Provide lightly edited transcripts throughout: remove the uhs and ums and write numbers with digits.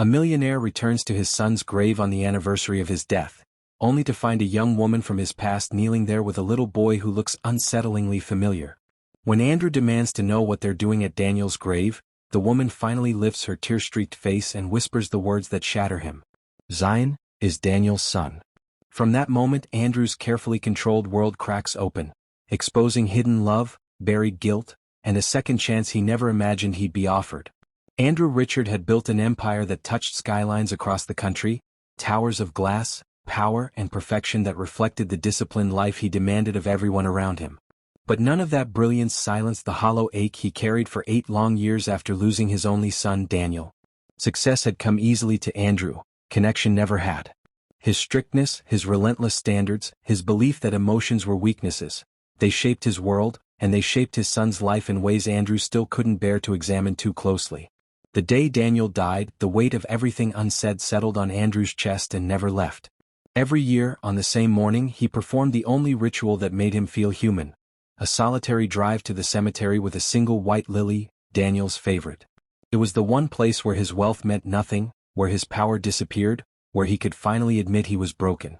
A millionaire returns to his son's grave on the anniversary of his death, only to find a young woman from his past kneeling there with a little boy who looks unsettlingly familiar. When Andrew demands to know what they're doing at Daniel's grave, the woman finally lifts her tear-streaked face and whispers the words that shatter him. Zion is Daniel's son. From that moment, Andrew's carefully controlled world cracks open, exposing hidden love, buried guilt, and a second chance he never imagined he'd be offered. Andrew Richard had built an empire that touched skylines across the country, towers of glass, power and perfection that reflected the disciplined life he demanded of everyone around him. But none of that brilliance silenced the hollow ache he carried for 8 long years after losing his only son, Daniel. Success had come easily to Andrew, connection never had. His strictness, his relentless standards, his belief that emotions were weaknesses, they shaped his world, and they shaped his son's life in ways Andrew still couldn't bear to examine too closely. The day Daniel died, the weight of everything unsaid settled on Andrew's chest and never left. Every year, on the same morning, he performed the only ritual that made him feel human. A solitary drive to the cemetery with a single white lily, Daniel's favorite. It was the one place where his wealth meant nothing, where his power disappeared, where he could finally admit he was broken.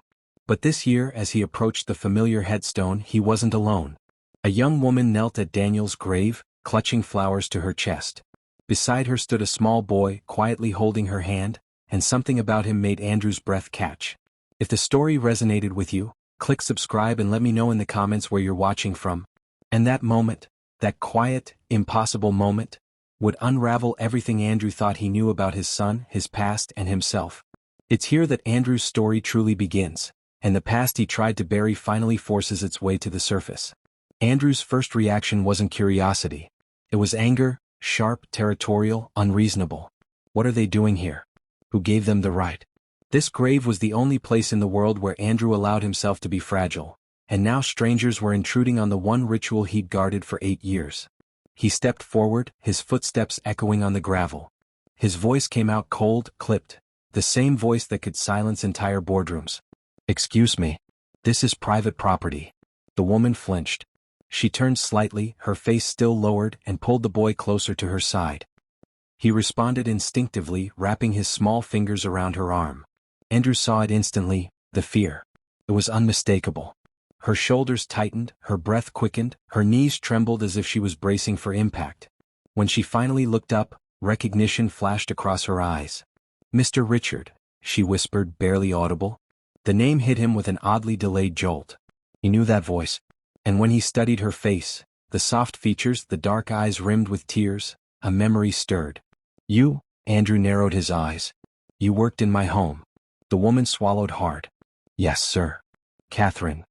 But this year, as he approached the familiar headstone, he wasn't alone. A young woman knelt at Daniel's grave, clutching flowers to her chest. Beside her stood a small boy, quietly holding her hand, and something about him made Andrew's breath catch. If the story resonated with you, click subscribe and let me know in the comments where you're watching from. And that moment, that quiet, impossible moment, would unravel everything Andrew thought he knew about his son, his past, and himself. It's here that Andrew's story truly begins, and the past he tried to bury finally forces its way to the surface. Andrew's first reaction wasn't curiosity. It was anger, sharp, territorial, unreasonable. What are they doing here? Who gave them the right? This grave was the only place in the world where Andrew allowed himself to be fragile, and now strangers were intruding on the one ritual he'd guarded for 8 years. He stepped forward, his footsteps echoing on the gravel. His voice came out cold, clipped, the same voice that could silence entire boardrooms. "Excuse me. This is private property." The woman flinched. She turned slightly, her face still lowered, and pulled the boy closer to her side. He responded instinctively, wrapping his small fingers around her arm. Andrew saw it instantly, the fear. It was unmistakable. Her shoulders tightened, her breath quickened, her knees trembled as if she was bracing for impact. When she finally looked up, recognition flashed across her eyes. "Mr. Richard," she whispered, barely audible. The name hit him with an oddly delayed jolt. He knew that voice. And when he studied her face, the soft features, the dark eyes rimmed with tears, a memory stirred. "You?" Andrew narrowed his eyes. "You worked in my home." The woman swallowed hard. "Yes, sir." "Catherine."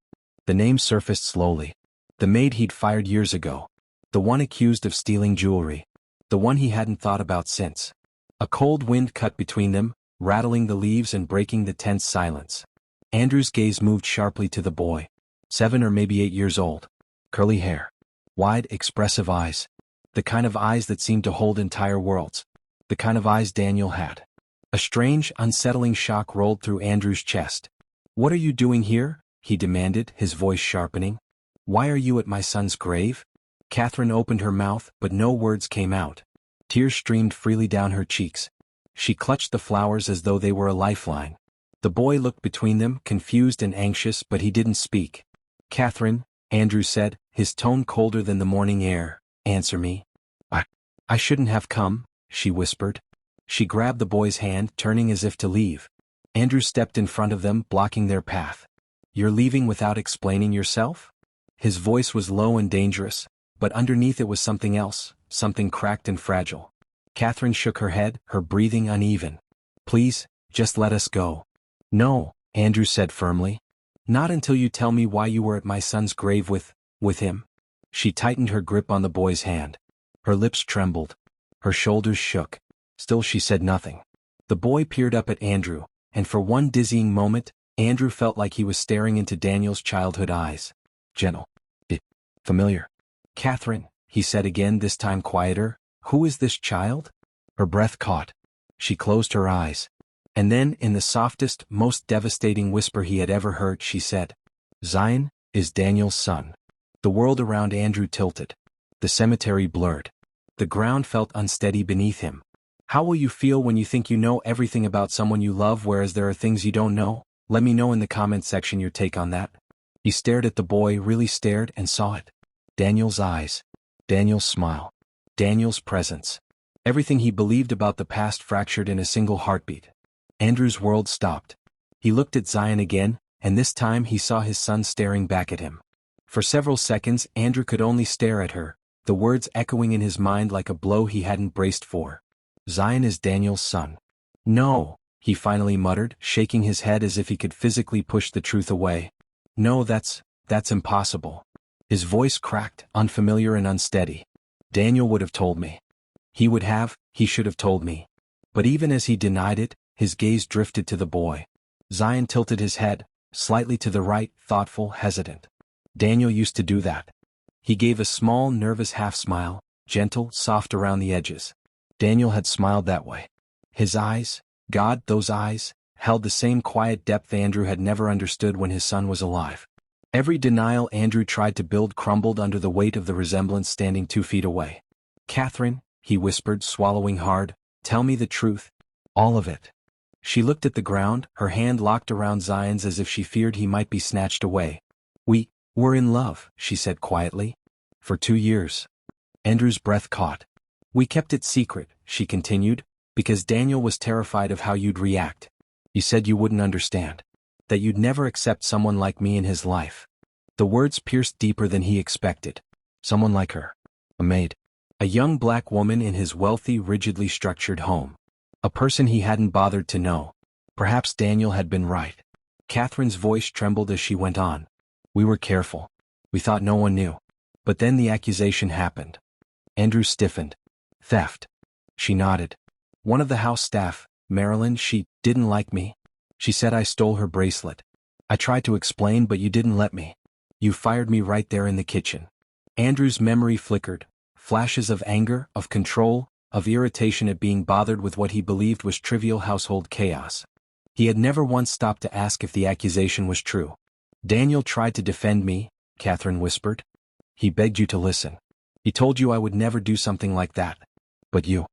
The name surfaced slowly. The maid he'd fired years ago. The one accused of stealing jewelry. The one he hadn't thought about since. A cold wind cut between them, rattling the leaves and breaking the tense silence. Andrew's gaze moved sharply to the boy. 7 or maybe 8 years old. Curly hair. Wide, expressive eyes. The kind of eyes that seemed to hold entire worlds. The kind of eyes Daniel had. A strange, unsettling shock rolled through Andrew's chest. "What are you doing here?" he demanded, his voice sharpening. "Why are you at my son's grave?" Catherine opened her mouth, but no words came out. Tears streamed freely down her cheeks. She clutched the flowers as though they were a lifeline. The boy looked between them, confused and anxious, but he didn't speak. "Catherine," Andrew said, his tone colder than the morning air, "answer me." I shouldn't have come," she whispered. She grabbed the boy's hand, turning as if to leave. Andrew stepped in front of them, blocking their path. "You're leaving without explaining yourself?" His voice was low and dangerous, but underneath it was something else, something cracked and fragile. Catherine shook her head, her breathing uneven. "Please, just let us go." "No," Andrew said firmly. "Not until you tell me why you were at my son's grave with him." She tightened her grip on the boy's hand. Her lips trembled. Her shoulders shook. Still she said nothing. The boy peered up at Andrew, and for one dizzying moment, Andrew felt like he was staring into Daniel's childhood eyes. Gentle. Familiar. "Catherine," he said again, this time quieter, "who is this child?" Her breath caught. She closed her eyes. And then, in the softest, most devastating whisper he had ever heard, she said, "Zion is Daniel's son." The world around Andrew tilted. The cemetery blurred. The ground felt unsteady beneath him. How will you feel when you think you know everything about someone you love whereas there are things you don't know? Let me know in the comment section your take on that. He stared at the boy, really stared, and saw it. Daniel's eyes. Daniel's smile. Daniel's presence. Everything he believed about the past fractured in a single heartbeat. Andrew's world stopped. He looked at Zion again, and this time he saw his son staring back at him. For several seconds Andrew could only stare at her, the words echoing in his mind like a blow he hadn't braced for. Zion is Daniel's son. No, he finally muttered, shaking his head as if he could physically push the truth away. No, that's impossible. His voice cracked, unfamiliar and unsteady. Daniel would have told me. He should have told me. But even as he denied it, his gaze drifted to the boy. Zion tilted his head, slightly to the right, thoughtful, hesitant. Daniel used to do that. He gave a small, nervous half-smile, gentle, soft around the edges. Daniel had smiled that way. His eyes, God, those eyes, held the same quiet depth Andrew had never understood when his son was alive. Every denial Andrew tried to build crumbled under the weight of the resemblance standing 2 feet away. "Catherine," he whispered, swallowing hard, "tell me the truth. All of it." She looked at the ground, her hand locked around Zion's as if she feared he might be snatched away. We're in love," she said quietly. "For 2 years." Andrew's breath caught. "We kept it secret," she continued, "because Daniel was terrified of how you'd react. You said you wouldn't understand. That you'd never accept someone like me in his life." The words pierced deeper than he expected. Someone like her. A maid. A young black woman in his wealthy, rigidly structured home. A person he hadn't bothered to know. Perhaps Daniel had been right. Catherine's voice trembled as she went on. "We were careful. We thought no one knew. But then the accusation happened." Andrew stiffened. "Theft." She nodded. "One of the house staff, Marilyn, she didn't like me. She said I stole her bracelet. I tried to explain but you didn't let me. You fired me right there in the kitchen." Andrew's memory flickered. Flashes of anger, of control, of irritation at being bothered with what he believed was trivial household chaos. He had never once stopped to ask if the accusation was true. "Daniel tried to defend me," Catherine whispered. "He begged you to listen. He told you I would never do something like that. But you."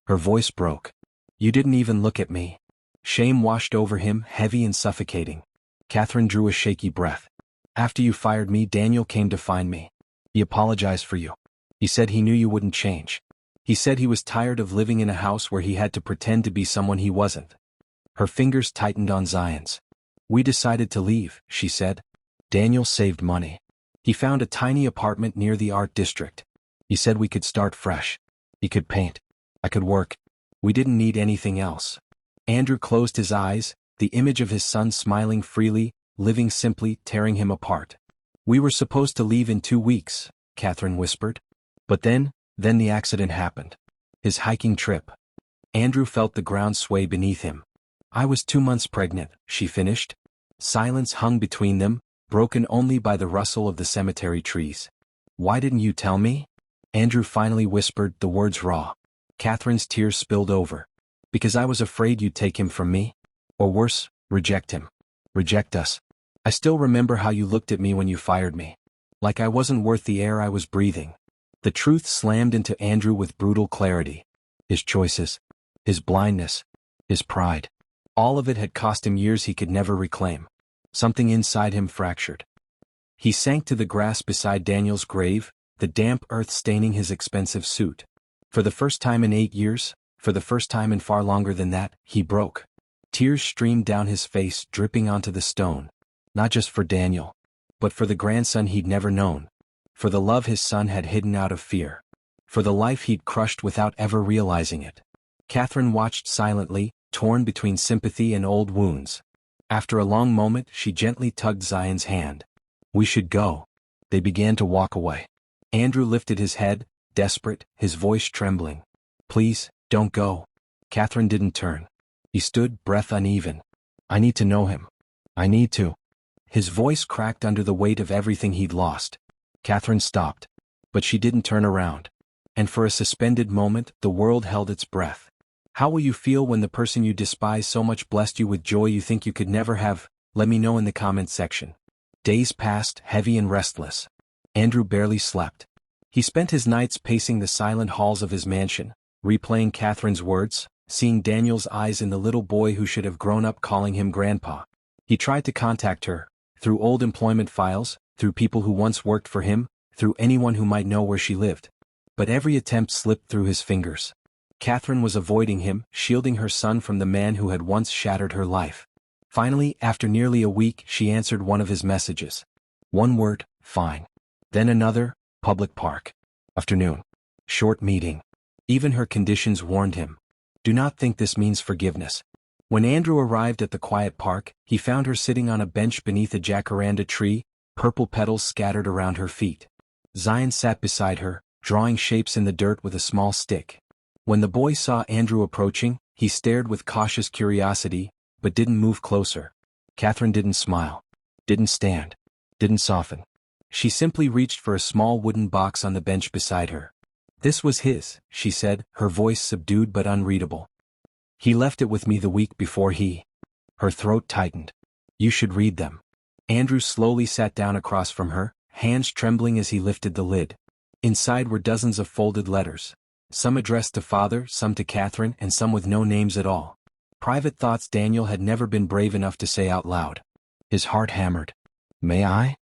Her voice broke. "You didn't even look at me." Shame washed over him, heavy and suffocating. Catherine drew a shaky breath. "After you fired me, Daniel came to find me. He apologized for you. He said he knew you wouldn't change. He said he was tired of living in a house where he had to pretend to be someone he wasn't." Her fingers tightened on Zion's. "We decided to leave," she said. "Daniel saved money. He found a tiny apartment near the art district. He said we could start fresh. He could paint. I could work. We didn't need anything else." Andrew closed his eyes, the image of his son smiling freely, living simply, tearing him apart. "We were supposed to leave in 2 weeks," Catherine whispered. "But then the accident happened. His hiking trip." Andrew felt the ground sway beneath him. "I was 2 months pregnant," she finished. Silence hung between them, broken only by the rustle of the cemetery trees. "Why didn't you tell me?" Andrew finally whispered, the words raw. Catherine's tears spilled over. "Because I was afraid you'd take him from me. Or worse, reject him. Reject us. I still remember how you looked at me when you fired me. Like I wasn't worth the air I was breathing." The truth slammed into Andrew with brutal clarity. His choices. His blindness. His pride. All of it had cost him years he could never reclaim. Something inside him fractured. He sank to the grass beside Daniel's grave, the damp earth staining his expensive suit. For the first time in 8 years, for the first time in far longer than that, he broke. Tears streamed down his face, dripping onto the stone. Not just for Daniel, but for the grandson he'd never known. For the love his son had hidden out of fear. For the life he'd crushed without ever realizing it. Catherine watched silently, torn between sympathy and old wounds. After a long moment, she gently tugged Zion's hand. "We should go." They began to walk away. Andrew lifted his head, desperate, his voice trembling. "Please, don't go." Catherine didn't turn. He stood, breath uneven. "I need to know him. I need to." His voice cracked under the weight of everything he'd lost. Catherine stopped. But she didn't turn around. And for a suspended moment, the world held its breath. How will you feel when the person you despise so much blessed you with joy you think you could never have? Let me know in the comments section. Days passed, heavy and restless. Andrew barely slept. He spent his nights pacing the silent halls of his mansion, replaying Catherine's words, seeing Daniel's eyes in the little boy who should have grown up calling him Grandpa. He tried to contact her, through old employment files, through people who once worked for him, through anyone who might know where she lived. But every attempt slipped through his fingers. Catherine was avoiding him, shielding her son from the man who had once shattered her life. Finally, after nearly a week, she answered one of his messages. One word, fine. Then another, public park. Afternoon. Short meeting. Even her conditions warned him. Do not think this means forgiveness. When Andrew arrived at the quiet park, he found her sitting on a bench beneath a jacaranda tree, purple petals scattered around her feet. Zion sat beside her, drawing shapes in the dirt with a small stick. When the boy saw Andrew approaching, he stared with cautious curiosity, but didn't move closer. Catherine didn't smile. Didn't stand. Didn't soften. She simply reached for a small wooden box on the bench beside her. This was his, she said, her voice subdued but unreadable. He left it with me the week before he... Her throat tightened. You should read them. Andrew slowly sat down across from her, hands trembling as he lifted the lid. Inside were dozens of folded letters. Some addressed to father, some to Catherine, and some with no names at all. Private thoughts Daniel had never been brave enough to say out loud. His heart hammered. May I?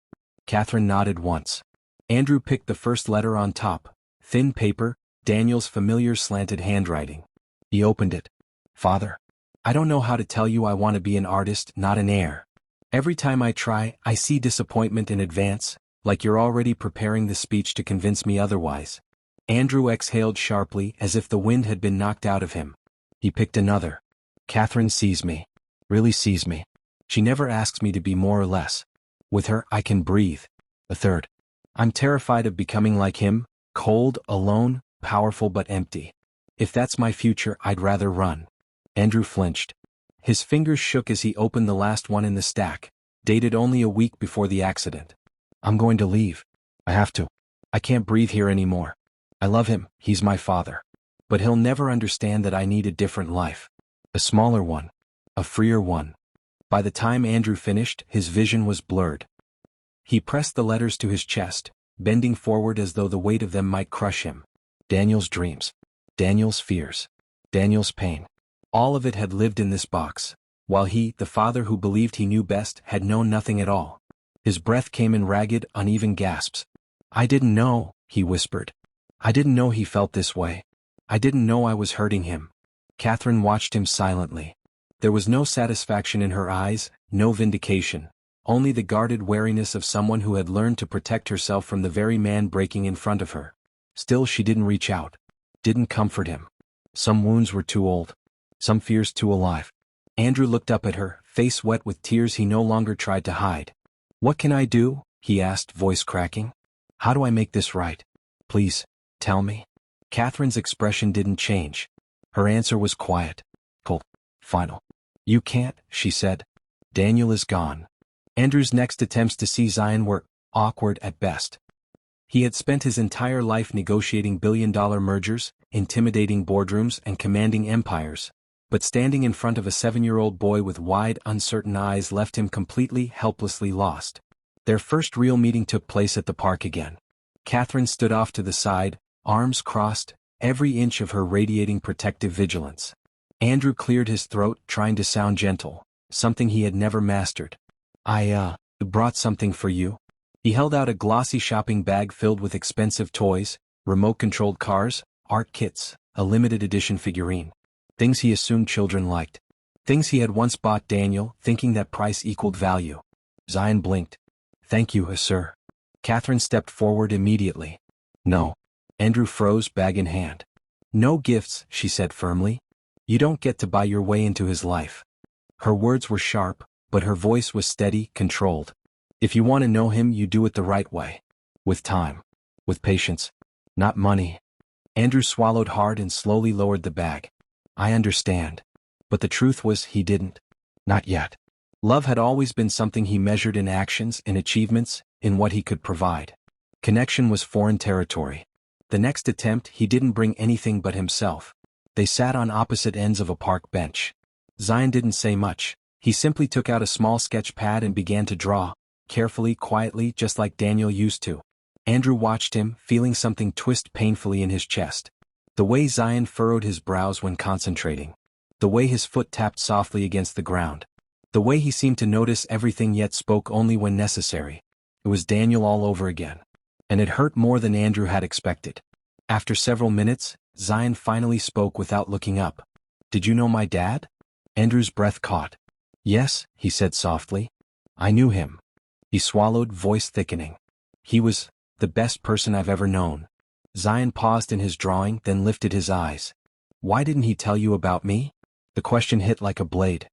Catherine nodded once. Andrew picked the first letter on top. Thin paper, Daniel's familiar slanted handwriting. He opened it. Father. I don't know how to tell you I want to be an artist, not an heir. Every time I try, I see disappointment in advance, like you're already preparing the speech to convince me otherwise. Andrew exhaled sharply as if the wind had been knocked out of him. He picked another. Catherine sees me. Really sees me. She never asks me to be more or less. With her, I can breathe. A third. I'm terrified of becoming like him, cold, alone, powerful but empty. If that's my future, I'd rather run. Andrew flinched. His fingers shook as he opened the last one in the stack, dated only a week before the accident. I'm going to leave. I have to. I can't breathe here anymore. I love him, he's my father. But he'll never understand that I need a different life. A smaller one. A freer one. By the time Andrew finished, his vision was blurred. He pressed the letters to his chest, bending forward as though the weight of them might crush him. Daniel's dreams. Daniel's fears. Daniel's pain. All of it had lived in this box, while he, the father who believed he knew best, had known nothing at all. His breath came in ragged, uneven gasps. I didn't know, he whispered. I didn't know he felt this way. I didn't know I was hurting him. Catherine watched him silently. There was no satisfaction in her eyes, no vindication, only the guarded wariness of someone who had learned to protect herself from the very man breaking in front of her. Still she didn't reach out. Didn't comfort him. Some wounds were too old. Some fears too alive. Andrew looked up at her, face wet with tears he no longer tried to hide. What can I do? He asked, voice cracking. How do I make this right? Please, tell me. Catherine's expression didn't change. Her answer was quiet. Cold. Final. You can't, she said. Daniel is gone. Andrew's next attempts to see Zion were awkward at best. He had spent his entire life negotiating billion-dollar mergers, intimidating boardrooms, and commanding empires. But standing in front of a 7-year-old boy with wide, uncertain eyes left him completely, helplessly lost. Their first real meeting took place at the park again. Catherine stood off to the side, arms crossed, every inch of her radiating protective vigilance. Andrew cleared his throat, trying to sound gentle, something he had never mastered. I brought something for you. He held out a glossy shopping bag filled with expensive toys, remote-controlled cars, art kits, a limited edition figurine. Things he assumed children liked. Things he had once bought Daniel, thinking that price equaled value. Zion blinked. Thank you, sir. Catherine stepped forward immediately. No. Andrew froze, bag in hand. No gifts, she said firmly. You don't get to buy your way into his life. Her words were sharp, but her voice was steady, controlled. If you want to know him, you do it the right way. With time. With patience. Not money. Andrew swallowed hard and slowly lowered the bag. I understand. But the truth was, he didn't. Not yet. Love had always been something he measured in actions, in achievements, in what he could provide. Connection was foreign territory. The next attempt, he didn't bring anything but himself. They sat on opposite ends of a park bench. Zion didn't say much. He simply took out a small sketch pad and began to draw, carefully, quietly, just like Daniel used to. Andrew watched him, feeling something twist painfully in his chest. The way Zion furrowed his brows when concentrating. The way his foot tapped softly against the ground. The way he seemed to notice everything yet spoke only when necessary. It was Daniel all over again. And it hurt more than Andrew had expected. After several minutes, Zion finally spoke without looking up. "Did you know my dad?" Andrew's breath caught. "Yes," he said softly. "I knew him." He swallowed, voice thickening. "He was the best person I've ever known." Zion paused in his drawing, then lifted his eyes. "Why didn't he tell you about me?" The question hit like a blade.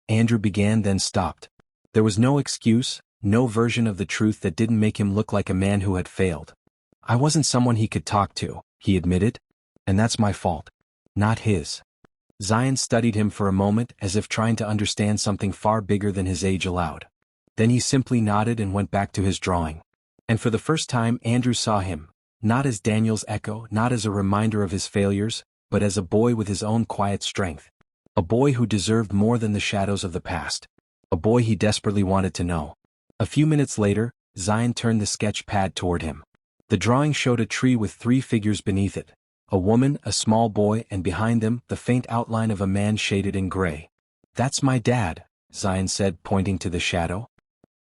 Andrew began, then stopped. There was no excuse, no version of the truth that didn't make him look like a man who had failed. "I wasn't someone he could talk to," he admitted. "And that's my fault. Not his." Zion studied him for a moment as if trying to understand something far bigger than his age allowed. Then he simply nodded and went back to his drawing. And for the first time Andrew saw him, not as Daniel's echo, not as a reminder of his failures, but as a boy with his own quiet strength. A boy who deserved more than the shadows of the past. A boy he desperately wanted to know. A few minutes later, Zion turned the sketch pad toward him. The drawing showed a tree with 3 figures beneath it. A woman, a small boy, and behind them, the faint outline of a man shaded in gray. "That's my dad," Zion said, pointing to the shadow.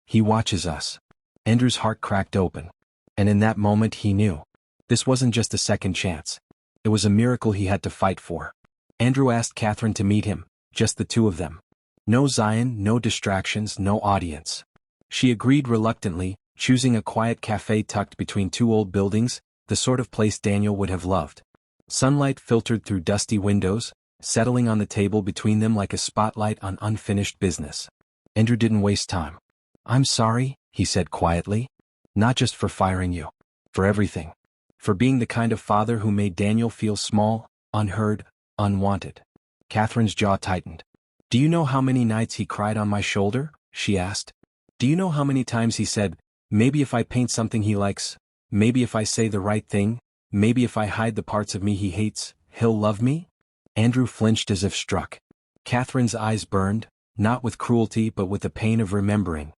"He watches us." Andrew's heart cracked open. And in that moment he knew. This wasn't just a second chance. It was a miracle he had to fight for. Andrew asked Catherine to meet him, just the two of them. No Zion, no distractions, no audience. She agreed reluctantly, choosing a quiet cafe tucked between 2 old buildings, the sort of place Daniel would have loved. Sunlight filtered through dusty windows, settling on the table between them like a spotlight on unfinished business. Andrew didn't waste time. "I'm sorry," he said quietly. "Not just for firing you. For everything. For being the kind of father who made Daniel feel small, unheard, unwanted." Catherine's jaw tightened. "Do you know how many nights he cried on my shoulder?" she asked. "Do you know how many times he said, maybe if I paint something he likes, maybe if I say the right thing, maybe if I hide the parts of me he hates, he'll love me?" Andrew flinched as if struck. Catherine's eyes burned, not with cruelty but with the pain of remembering.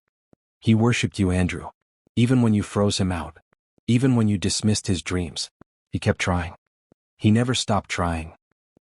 "He worshipped you, Andrew. Even when you froze him out. Even when you dismissed his dreams. He kept trying. He never stopped trying."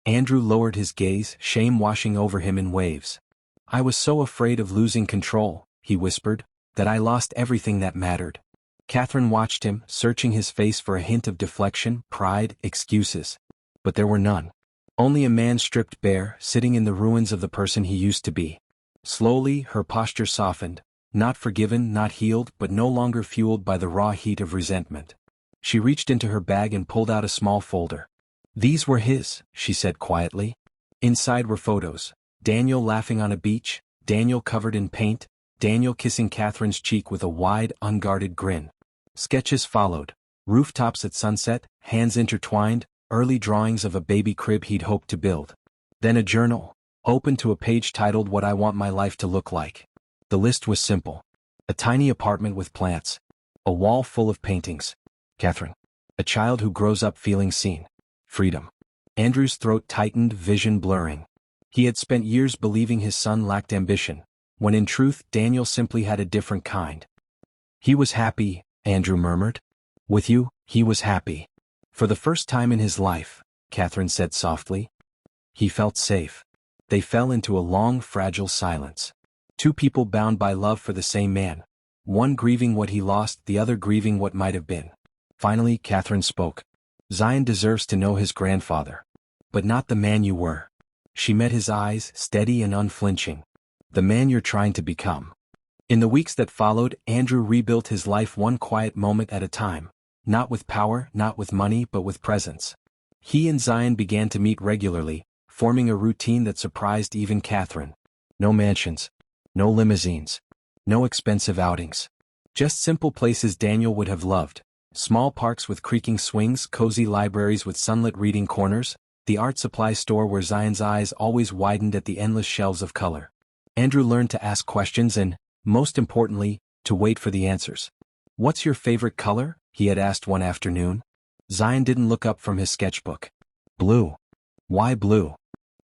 Andrew lowered his gaze, shame washing over him in waves. "I was so afraid of losing control," he whispered, "that I lost everything that mattered." Catherine watched him, searching his face for a hint of deflection, pride, excuses. But there were none. Only a man stripped bare, sitting in the ruins of the person he used to be. Slowly, her posture softened, not forgiven, not healed, but no longer fueled by the raw heat of resentment. She reached into her bag and pulled out a small folder. "These were his," she said quietly. Inside were photos. Daniel laughing on a beach, Daniel covered in paint, Daniel kissing Catherine's cheek with a wide, unguarded grin. Sketches followed. Rooftops at sunset, hands intertwined, early drawings of a baby crib he'd hoped to build. Then a journal, open to a page titled "What I Want My Life to Look Like." The list was simple. A tiny apartment with plants. A wall full of paintings. Catherine. A child who grows up feeling seen. Freedom. Andrew's throat tightened, vision blurring. He had spent years believing his son lacked ambition, when in truth Daniel simply had a different kind. "He was happy," Andrew murmured. "With you, he was happy." For the first time in his life, Catherine said softly. He felt safe. They fell into a long, fragile silence. 2 people bound by love for the same man. One grieving what he lost, the other grieving what might have been. Finally, Catherine spoke. "Zion deserves to know his grandfather. But not the man you were." She met his eyes, steady and unflinching. "The man you're trying to become." In the weeks that followed, Andrew rebuilt his life one quiet moment at a time. Not with power, not with money, but with presence. He and Zion began to meet regularly, forming a routine that surprised even Catherine. No mansions. No limousines. No expensive outings. Just simple places Daniel would have loved. Small parks with creaking swings, cozy libraries with sunlit reading corners, the art supply store where Zion's eyes always widened at the endless shelves of color. Andrew learned to ask questions and, most importantly, to wait for the answers. "What's your favorite color?" he had asked one afternoon. Zion didn't look up from his sketchbook. "Blue." "Why blue?"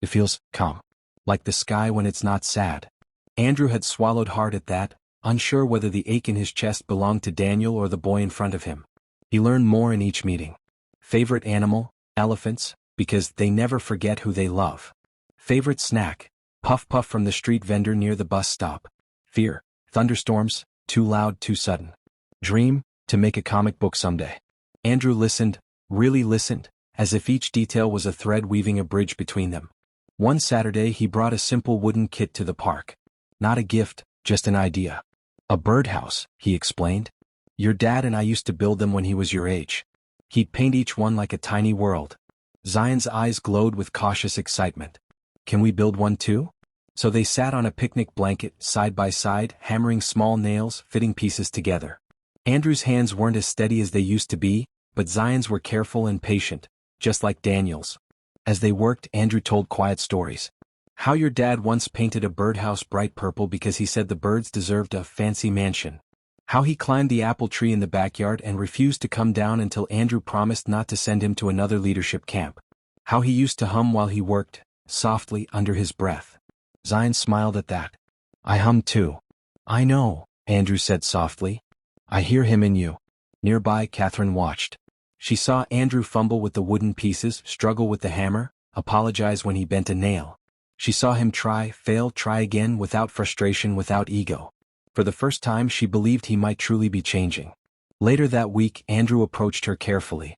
"It feels calm. Like the sky when it's not sad." Andrew had swallowed hard at that, unsure whether the ache in his chest belonged to Daniel or the boy in front of him. He learned more in each meeting. Favorite animal? Elephants, because they never forget who they love. Favorite snack? Puff puff from the street vendor near the bus stop. Fear? Thunderstorms, too loud, too sudden. Dream? To make a comic book someday. Andrew listened, really listened, as if each detail was a thread weaving a bridge between them. One Saturday he brought a simple wooden kit to the park. Not a gift, just an idea. A birdhouse, he explained. Your dad and I used to build them when he was your age. He'd paint each one like a tiny world. Zion's eyes glowed with cautious excitement. Can we build one too? So they sat on a picnic blanket, side by side, hammering small nails, fitting pieces together. Andrew's hands weren't as steady as they used to be, but Zion's were careful and patient, just like Daniel's. As they worked, Andrew told quiet stories. How your dad once painted a birdhouse bright purple because he said the birds deserved a fancy mansion. How he climbed the apple tree in the backyard and refused to come down until Andrew promised not to send him to another leadership camp. How he used to hum while he worked, softly, under his breath. Zion smiled at that. I hummed too. I know, Andrew said softly. I hear him in you. Nearby, Catherine watched. She saw Andrew fumble with the wooden pieces, struggle with the hammer, apologize when he bent a nail. She saw him try, fail, try again, without frustration, without ego. For the first time she believed he might truly be changing. Later that week, Andrew approached her carefully.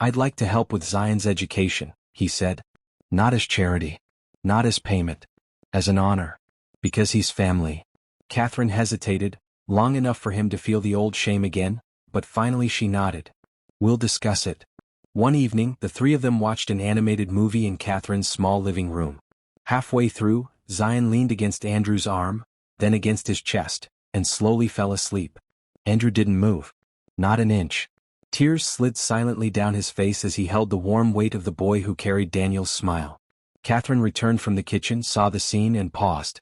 I'd like to help with Zion's education, he said. Not as charity. Not as payment. As an honor. Because he's family. Catherine hesitated, long enough for him to feel the old shame again, but finally she nodded. We'll discuss it. One evening, the three of them watched an animated movie in Catherine's small living room. Halfway through, Zion leaned against Andrew's arm, then against his chest, and slowly fell asleep. Andrew didn't move. Not an inch. Tears slid silently down his face as he held the warm weight of the boy who carried Daniel's smile. Catherine returned from the kitchen, saw the scene, and paused.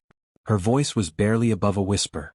Her voice was barely above a whisper.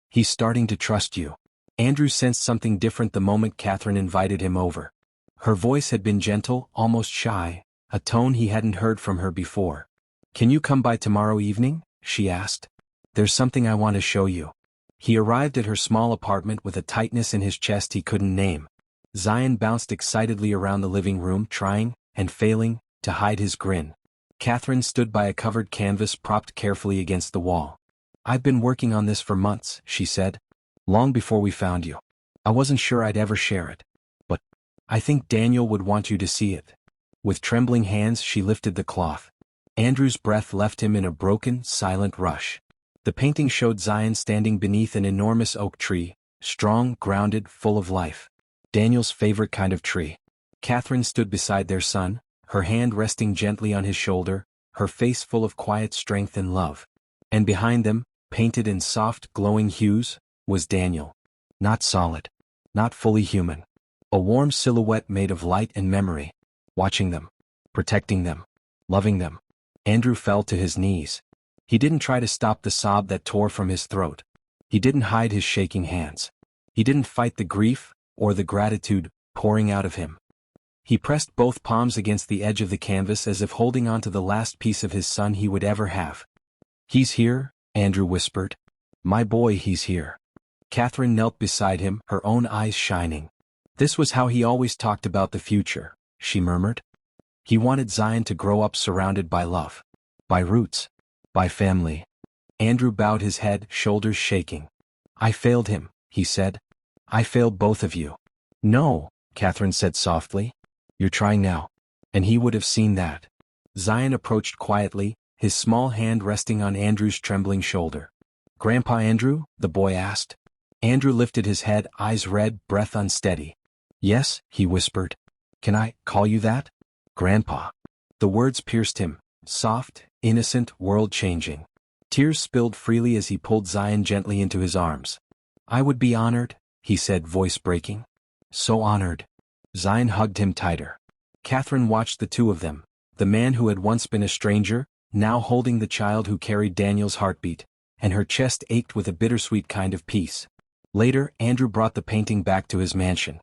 He's starting to trust you. Andrew sensed something different the moment Catherine invited him over. Her voice had been gentle, almost shy, a tone he hadn't heard from her before. Can you come by tomorrow evening? She asked. There's something I want to show you. He arrived at her small apartment with a tightness in his chest he couldn't name. Zion bounced excitedly around the living room, trying, and failing, to hide his grin. Catherine stood by a covered canvas propped carefully against the wall. I've been working on this for months, she said. Long before we found you. I wasn't sure I'd ever share it. But I think Daniel would want you to see it. With trembling hands she lifted the cloth. Andrew's breath left him in a broken, silent rush. The painting showed Zion standing beneath an enormous oak tree, strong, grounded, full of life. Daniel's favorite kind of tree. Catherine stood beside their son, her hand resting gently on his shoulder, her face full of quiet strength and love. And behind them, painted in soft, glowing hues, was Daniel. Not solid. Not fully human. A warm silhouette made of light and memory. Watching them. Protecting them. Loving them. Andrew fell to his knees. He didn't try to stop the sob that tore from his throat. He didn't hide his shaking hands. He didn't fight the grief, or the gratitude, pouring out of him. He pressed both palms against the edge of the canvas as if holding on to the last piece of his son he would ever have. He's here, Andrew whispered. My boy, he's here. Catherine knelt beside him, her own eyes shining. This was how he always talked about the future, she murmured. He wanted Zion to grow up surrounded by love. By roots. By family. Andrew bowed his head, shoulders shaking. I failed him, he said. I failed both of you. No, Catherine said softly. You're trying now. And he would have seen that. Zion approached quietly, his small hand resting on Andrew's trembling shoulder. Grandpa Andrew? The boy asked. Andrew lifted his head, eyes red, breath unsteady. Yes, he whispered. Can I call you that? Grandpa. The words pierced him, soft, innocent, world-changing. Tears spilled freely as he pulled Zion gently into his arms. I would be honored, he said, voice breaking. So honored. Zion hugged him tighter. Catherine watched the two of them, the man who had once been a stranger, now holding the child who carried Daniel's heartbeat, and her chest ached with a bittersweet kind of peace. Later, Andrew brought the painting back to his mansion.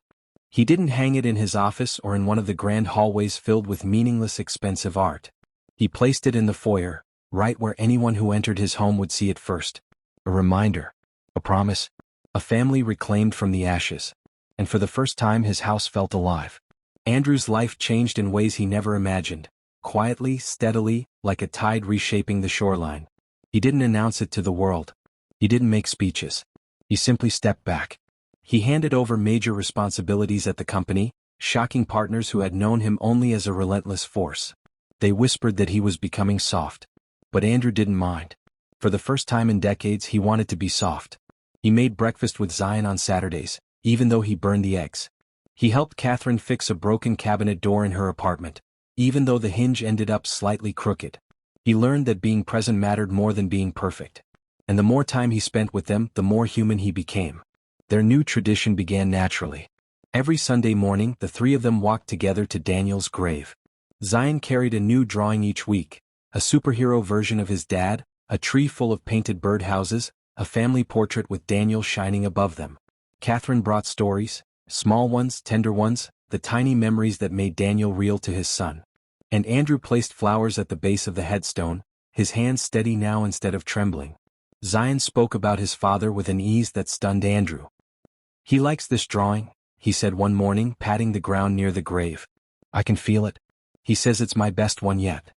He didn't hang it in his office or in one of the grand hallways filled with meaningless, expensive art. He placed it in the foyer, right where anyone who entered his home would see it first. A reminder. A promise. A family reclaimed from the ashes. And for the first time his house felt alive. Andrew's life changed in ways he never imagined, quietly, steadily, like a tide reshaping the shoreline. He didn't announce it to the world. He didn't make speeches. He simply stepped back. He handed over major responsibilities at the company, shocking partners who had known him only as a relentless force. They whispered that he was becoming soft. But Andrew didn't mind. For the first time in decades, he wanted to be soft. He made breakfast with Zion on Saturdays, even though he burned the eggs. He helped Catherine fix a broken cabinet door in her apartment, even though the hinge ended up slightly crooked. He learned that being present mattered more than being perfect. And the more time he spent with them, the more human he became. Their new tradition began naturally. Every Sunday morning, the three of them walked together to Daniel's grave. Zion carried a new drawing each week, a superhero version of his dad, a tree full of painted birdhouses, a family portrait with Daniel shining above them. Catherine brought stories, small ones, tender ones, the tiny memories that made Daniel real to his son. And Andrew placed flowers at the base of the headstone, his hands steady now instead of trembling. Zion spoke about his father with an ease that stunned Andrew. "He likes this drawing," he said one morning, patting the ground near the grave. "I can feel it. He says it's my best one yet."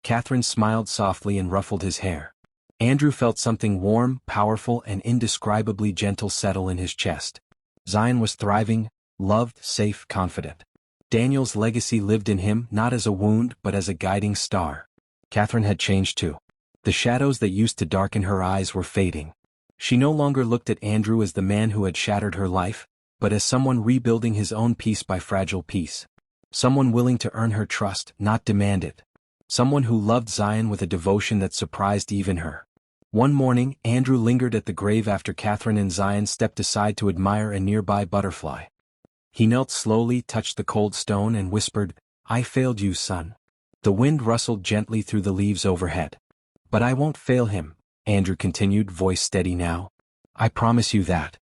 Catherine smiled softly and ruffled his hair. Andrew felt something warm, powerful, and indescribably gentle settle in his chest. Zion was thriving, loved, safe, confident. Daniel's legacy lived in him not as a wound but as a guiding star. Catherine had changed too. The shadows that used to darken her eyes were fading. She no longer looked at Andrew as the man who had shattered her life, but as someone rebuilding his own piece by fragile piece. Someone willing to earn her trust, not demand it. Someone who loved Zion with a devotion that surprised even her. One morning, Andrew lingered at the grave after Catherine and Zion stepped aside to admire a nearby butterfly. He knelt slowly, touched the cold stone, and whispered, "I failed you, son." The wind rustled gently through the leaves overhead. "But I won't fail him," Andrew continued, voice steady now. "I promise you that."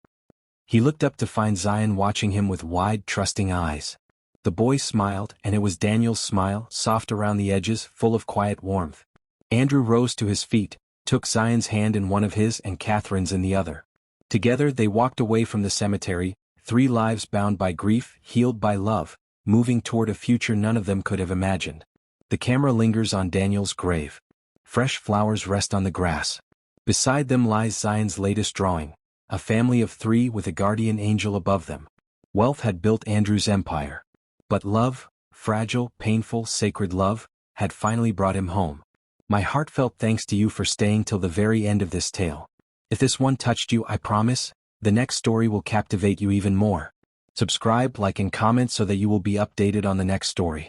He looked up to find Zion watching him with wide, trusting eyes. The boy smiled, and it was Daniel's smile, soft around the edges, full of quiet warmth. Andrew rose to his feet, took Zion's hand in one of his and Catherine's in the other. Together they walked away from the cemetery, three lives bound by grief, healed by love, moving toward a future none of them could have imagined. The camera lingers on Daniel's grave. Fresh flowers rest on the grass. Beside them lies Zion's latest drawing, a family of three with a guardian angel above them. Wealth had built Andrew's empire. But love, fragile, painful, sacred love, had finally brought him home. My heartfelt thanks to you for staying till the very end of this tale. If this one touched you, I promise, the next story will captivate you even more. Subscribe, like, and comment so that you will be updated on the next story.